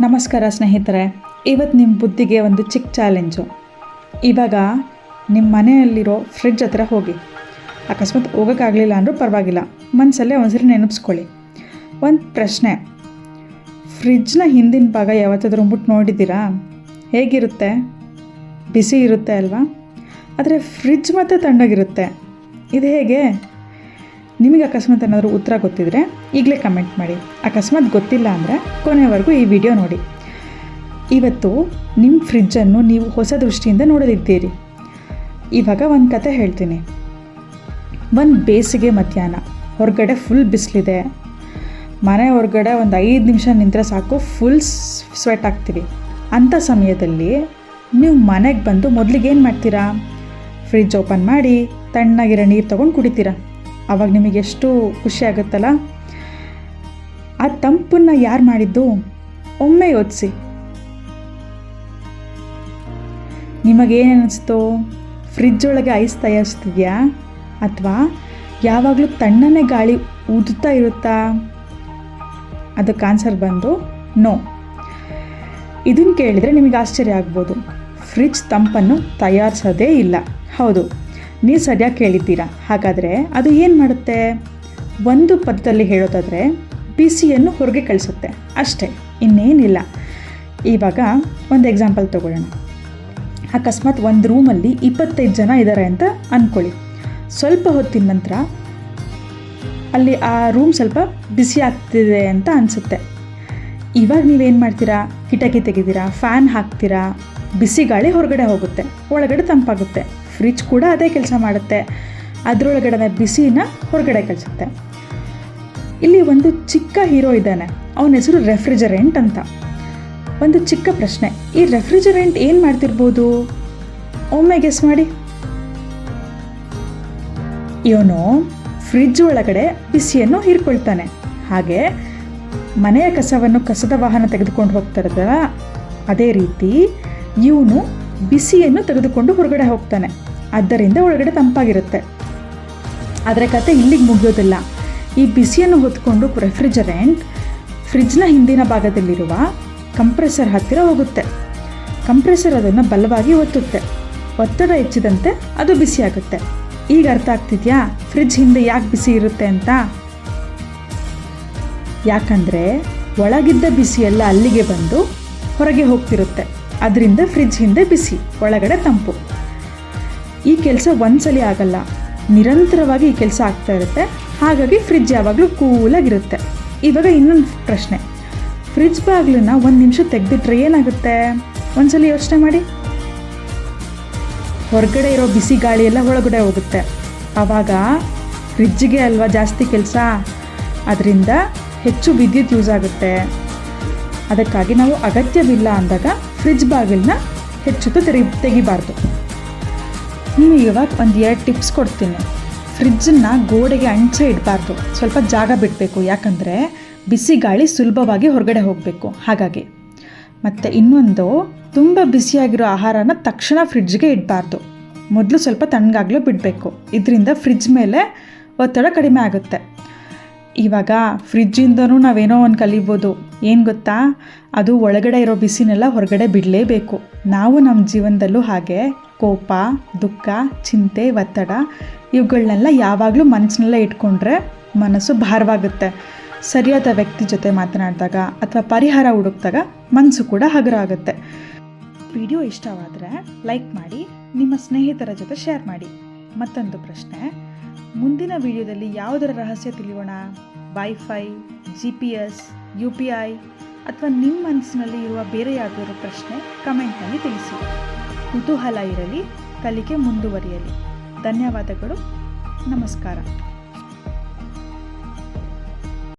ನಮಸ್ಕಾರ ಸ್ನೇಹಿತರೆ, ಇವತ್ತು ನಿಮ್ಮ ಬುದ್ಧಿಗೆ ಒಂದು ಚಿಕ್ಕ ಚಾಲೆಂಜು. ಇವಾಗ ನಿಮ್ಮ ಮನೆಯಲ್ಲಿರೋ ಫ್ರಿಡ್ಜ್ ಹತ್ರ ಹೋಗಿ, ಅಕಸ್ಮಾತ್ ಹೋಗೋಕ್ಕಾಗಲಿಲ್ಲ ಅಂದರೂ ಪರವಾಗಿಲ್ಲ, ಮನಸ್ಸಲ್ಲೇ ಒಂದ್ಸರಿ ನೆನಪಿಸ್ಕೊಳ್ಳಿ. ಒಂದು ಪ್ರಶ್ನೆ, ಫ್ರಿಡ್ಜ್ನ ಹಿಂದಿನ ಭಾಗ ಯಾವತ್ತಾದ್ರೂ ಮುಟ್ಟು ನೋಡಿದ್ದೀರಾ? ಹೇಗಿರುತ್ತೆ? ಬಿಸಿ ಇರುತ್ತೆ ಅಲ್ವಾ? ಆದರೆ ಫ್ರಿಡ್ಜ್ ಮಾತ್ರ ತಣ್ಣಗಿರುತ್ತೆ. ಇದು ಹೇಗೆ? ನಿಮಗೆ ಅಕಸ್ಮಾತ್ ಏನಾದರೂ ಉತ್ತರ ಗೊತ್ತಿದ್ದರೆ ಈಗಲೇ ಕಮೆಂಟ್ ಮಾಡಿ. ಅಕಸ್ಮಾತ್ ಗೊತ್ತಿಲ್ಲ ಅಂದರೆ ಕೊನೆವರೆಗೂ ಈ ವಿಡಿಯೋ ನೋಡಿ. ಇವತ್ತು ನಿಮ್ಮ ಫ್ರಿಡ್ಜನ್ನು ನೀವು ಹೊಸ ದೃಷ್ಟಿಯಿಂದ ನೋಡಲಿದ್ದೀರಿ. ಇವಾಗ ಒಂದು ಕತೆ ಹೇಳ್ತೀನಿ. ಒಂದು ಬೇಸಿಗೆ ಮಧ್ಯಾಹ್ನ, ಹೊರಗಡೆ ಫುಲ್ ಬಿಸಿಲಿದೆ. ಮನೆ ಹೊರಗಡೆ ಒಂದು 5 ನಿಮಿಷ ನಿಂತರೆ ಸಾಕು, ಫುಲ್ ಸ್ವೆಟ್ ಆಗ್ತೀವಿ. ಅಂಥ ಸಮಯದಲ್ಲಿ ನೀವು ಮನೆಗೆ ಬಂದು ಮೊದಲಿಗೆ ಏನು ಮಾಡ್ತೀರಾ? ಫ್ರಿಡ್ಜ್ ಓಪನ್ ಮಾಡಿ ತಣ್ಣಗಿರೋ ನೀರು ತೊಗೊಂಡು ಕುಡಿತೀರಾ. ಆವಾಗ ನಿಮಗೆ ಎಷ್ಟು ಖುಷಿ ಆಗುತ್ತಲ್ಲ. ಆ ತಂಪನ್ನು ಯಾರು ಮಾಡಿದ್ದು? ಒಮ್ಮೆ ಯೋಚಿಸಿ. ನಿಮಗೇನು ಅನ್ನಿಸ್ತು? ಫ್ರಿಡ್ಜ್ ಒಳಗೆ ಐಸ್ ತಯಾರಿಸ್ತಿದ್ಯಾ ಅಥವಾ ಯಾವಾಗಲೂ ತಣ್ಣನೆ ಗಾಳಿ ಊದುತ್ತಾ ಇರುತ್ತಾ? ಅದಕ್ಕೆ ಆನ್ಸರ್ ಬಂದು ನೋ. ಇದನ್ನು ಕೇಳಿದರೆ ನಿಮಗೆ ಆಶ್ಚರ್ಯ ಆಗ್ಬೋದು. ಫ್ರಿಡ್ಜ್ ತಂಪನ್ನು ತಯಾರಿಸೋದೇ ಇಲ್ಲ. ಹೌದು, ನೀವು ಸರಿಯಾಗಿ ಕೇಳಿದ್ದೀರಾ. ಹಾಗಾದರೆ ಅದು ಏನು ಮಾಡುತ್ತೆ? ಒಂದು ಪದದಲ್ಲಿ ಹೇಳೋದಾದರೆ ಬಿಸಿಯನ್ನು ಹೊರಗೆ ಕಳಿಸುತ್ತೆ ಅಷ್ಟೇ, ಇನ್ನೇನಿಲ್ಲ. ಇವಾಗ ಒಂದು ಎಕ್ಸಾಂಪಲ್ ತೊಗೊಳ್ಳೋಣ. ಅಕಸ್ಮಾತ್ ಒಂದು ರೂಮಲ್ಲಿ 25 ಜನ ಇದ್ದಾರೆ ಅಂತ ಅಂದ್ಕೊಳ್ಳಿ. ಸ್ವಲ್ಪ ಹೊತ್ತಿನ ನಂತರ ಅಲ್ಲಿ ಆ ರೂಮ್ ಸ್ವಲ್ಪ ಬಿಸಿ ಆಗ್ತಿದೆ ಅಂತ ಅನಿಸುತ್ತೆ. ಇವಾಗ ನೀವೇನು ಮಾಡ್ತೀರಾ? ಕಿಟಕಿ ತೆಗಿತೀರಾ, ಫ್ಯಾನ್ ಹಾಕ್ತೀರಾ, ಬಿಸಿ ಗಾಳಿ ಹೊರಗಡೆ ಹೋಗುತ್ತೆ, ಒಳಗಡೆ ತಂಪಾಗುತ್ತೆ. ಫ್ರಿಡ್ಜ್ ಕೂಡ ಅದೇ ಕೆಲಸ ಮಾಡುತ್ತೆ, ಅದರೊಳಗಡೆ ಬಿಸಿನ ಹೊರಗಡೆ ಕಳಿಸುತ್ತೆ. ಇಲ್ಲಿ ಒಂದು ಚಿಕ್ಕ ಹೀರೋ ಇದ್ದಾನೆ, ಅವನ ಹೆಸರು ರೆಫ್ರಿಜರೆಂಟ್ ಅಂತ. ಒಂದು ಚಿಕ್ಕ ಪ್ರಶ್ನೆ, ಈ ರೆಫ್ರಿಜರೆಂಟ್ ಏನು ಮಾಡ್ತಿರ್ಬೋದು? ಒಮ್ಮೆ ಗೆಸ್ ಮಾಡಿ. ಇವನು ಫ್ರಿಡ್ಜ್ ಒಳಗಡೆ ಬಿಸಿಯನ್ನು ಹೀರ್ಕೊಳ್ತಾನೆ. ಹಾಗೆ ಮನೆಯ ಕಸವನ್ನು ಕಸದ ವಾಹನ ತೆಗೆದುಕೊಂಡು ಹೋಗ್ತಾರಲ್ಲ, ಅದೇ ರೀತಿ ಇವನು ಬಿಸಿಯನ್ನು ತೆಗೆದುಕೊಂಡು ಹೊರಗಡೆ ಹೋಗ್ತಾನೆ. ಆದ್ದರಿಂದ ಒಳಗಡೆ ತಂಪಾಗಿರುತ್ತೆ. ಆದರೆ ಕತೆ ಇಲ್ಲಿಗೆ ಮುಗಿಯೋದಿಲ್ಲ. ಈ ಬಿಸಿಯನ್ನು ಹೊತ್ಕೊಂಡು ರೆಫ್ರಿಜರೆಂಟ್ ಫ್ರಿಡ್ಜ್ನ ಹಿಂದಿನ ಭಾಗದಲ್ಲಿರುವ ಕಂಪ್ರೆಸರ್ ಹತ್ತಿರ ಹೋಗುತ್ತೆ. ಕಂಪ್ರೆಸರ್ ಅದನ್ನು ಬಲವಾಗಿ ಒತ್ತುತ್ತೆ. ಒತ್ತಡ ಹೆಚ್ಚಿದಂತೆ ಅದು ಬಿಸಿಯಾಗುತ್ತೆ. ಈಗ ಅರ್ಥ ಆಗ್ತಿದೆಯಾ ಫ್ರಿಡ್ಜ್ ಹಿಂದೆ ಯಾಕೆ ಬಿಸಿ ಇರುತ್ತೆ ಅಂತ? ಯಾಕಂದರೆ ಒಳಗಿದ್ದ ಬಿಸಿ ಎಲ್ಲ ಅಲ್ಲಿಗೆ ಬಂದು ಹೊರಗೆ ಹೋಗ್ತಿರುತ್ತೆ. ಅದರಿಂದ ಫ್ರಿಡ್ಜ್ ಹಿಂದೆ ಬಿಸಿ, ಒಳಗಡೆ ತಂಪು. ಈ ಕೆಲಸ ಒಂದ್ಸಲಿ ಆಗಲ್ಲ, ನಿರಂತರವಾಗಿ ಈ ಕೆಲಸ ಆಗ್ತಾ ಇರುತ್ತೆ. ಹಾಗಾಗಿ ಫ್ರಿಡ್ಜ್ ಯಾವಾಗಲೂ ಕೂಲಾಗಿರುತ್ತೆ. ಇವಾಗ ಇನ್ನೊಂದು ಪ್ರಶ್ನೆ, ಫ್ರಿಡ್ಜ್ ಬಾಗಿಲನ್ನ 1 ನಿಮಿಷ ತೆಗೆದಿಟ್ರೆ ಏನಾಗುತ್ತೆ? ಒಂದ್ಸಲಿ ಯೋಚನೆ ಮಾಡಿ. ಹೊರಗಡೆ ಇರೋ ಬಿಸಿ ಗಾಳಿ ಎಲ್ಲ ಒಳಗಡೆ ಹೋಗುತ್ತೆ. ಆವಾಗ ಫ್ರಿಡ್ಜಿಗೆ ಅಲ್ವಾ ಜಾಸ್ತಿ ಕೆಲಸ. ಅದರಿಂದ ಹೆಚ್ಚು ವಿದ್ಯುತ್ ಯೂಸ್ ಆಗುತ್ತೆ. ಅದಕ್ಕಾಗಿ ನಾವು ಅಗತ್ಯವಿಲ್ಲ ಅಂದಾಗ ಫ್ರಿಡ್ಜ್ ಬಾಗಿಲನ್ನ ಹೆಚ್ಚು ತೆಗಿಬಾರ್ದು. ನಿಮಗೆ ಇವಾಗ ಒಂದು 2 ಟಿಪ್ಸ್ ಕೊಡ್ತೀನಿ. ಫ್ರಿಡ್ಜನ್ನು ಗೋಡೆಗೆ ಅಂಚೆ ಇಡಬಾರ್ದು, ಸ್ವಲ್ಪ ಜಾಗ ಬಿಡಬೇಕು. ಯಾಕಂದರೆ ಬಿಸಿ ಗಾಳಿ ಸುಲಭವಾಗಿ ಹೊರಗಡೆ ಹೋಗಬೇಕು. ಹಾಗಾಗಿ ಮತ್ತು ಇನ್ನೊಂದು, ತುಂಬ ಬಿಸಿಯಾಗಿರೋ ಆಹಾರನ ತಕ್ಷಣ ಫ್ರಿಡ್ಜ್ಗೆ ಇಡಬಾರ್ದು. ಮೊದಲು ಸ್ವಲ್ಪ ತಣ್ಣಗಾಗಲು ಬಿಡಬೇಕು. ಇದರಿಂದ ಫ್ರಿಡ್ಜ್ ಮೇಲೆ ಒತ್ತಡ ಕಡಿಮೆ ಆಗುತ್ತೆ. ಇವಾಗ ಫ್ರಿಡ್ಜಿಂದನೂ ನಾವೇನೋ ಒಂದು ಕಲಿಬೋದು. ಏನು ಗೊತ್ತಾ? ಅದು ಒಳಗಡೆ ಇರೋ ಬಿಸಿನೆಲ್ಲ ಹೊರಗಡೆ ಬಿಡಲೇಬೇಕು. ನಾವು ನಮ್ಮ ಜೀವನದಲ್ಲೂ ಹಾಗೆ ಕೋಪ, ದುಃಖ, ಚಿಂತೆ, ಒತ್ತಡ ಇವುಗಳನ್ನೆಲ್ಲ ಯಾವಾಗಲೂ ಮನಸ್ಸಿನಲ್ಲೇ ಇಟ್ಕೊಂಡ್ರೆ ಮನಸ್ಸು ಭಾರವಾಗುತ್ತೆ. ಸರಿಯಾದ ವ್ಯಕ್ತಿ ಜೊತೆ ಮಾತನಾಡಿದಾಗ ಅಥವಾ ಪರಿಹಾರ ಹುಡುಕಿದಾಗ ಮನಸ್ಸು ಕೂಡ ಹಗುರ ಆಗುತ್ತೆ. ವಿಡಿಯೋ ಇಷ್ಟವಾದರೆ ಲೈಕ್ ಮಾಡಿ, ನಿಮ್ಮ ಸ್ನೇಹಿತರ ಜೊತೆ ಶೇರ್ ಮಾಡಿ. ಮತ್ತೊಂದು ಪ್ರಶ್ನೆ, ಮುಂದಿನ ವಿಡಿಯೋದಲ್ಲಿ ಯಾವುದರ ರಹಸ್ಯ ತಿಳಿಯೋಣ? ವೈಫೈ, GPS, UPI ಅಥವಾ ನಿಮ್ಮ ಮನಸ್ಸಿನಲ್ಲಿ ಇರುವ ಬೇರೆ ಯಾವುದಾದ್ರೂ ಪ್ರಶ್ನೆ ಕಮೆಂಟ್ನಲ್ಲಿ ತಿಳಿಸಿ. ಕುತೂಹಲ ಇರಲಿ, ಕಲಿಕೆ ಮುಂದುವರಿಯಲಿ. ಧನ್ಯವಾದಗಳು. ನಮಸ್ಕಾರ.